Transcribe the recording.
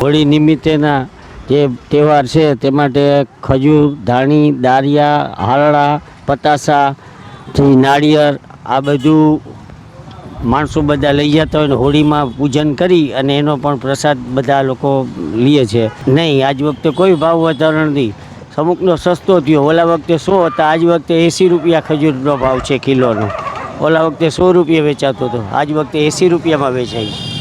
હોળી નિમિત્તેના જે તહેવાર છે તે માટે ખજૂર, ધાણી, દાળિયા, હારડા, પતાસા, નાળિયેર આ બધું માણસો બધા લઈ જતા હોય ને હોળીમાં પૂજન કરી અને એનો પણ પ્રસાદ બધા લોકો લે છે. નહીં, આજ વખતે કોઈ ભાવ વધારો નથી. અમુકનો સસ્તો થયો. ઓલા વખતે 100 હતા, આજ વખતે 80 રૂપિયા ખજૂરનો ભાવ છે કિલોનો. ઓલા વખતે 100 રૂપિયા વેચાતો હતો, આજ વખતે 80 રૂપિયામાં વેચાય છે.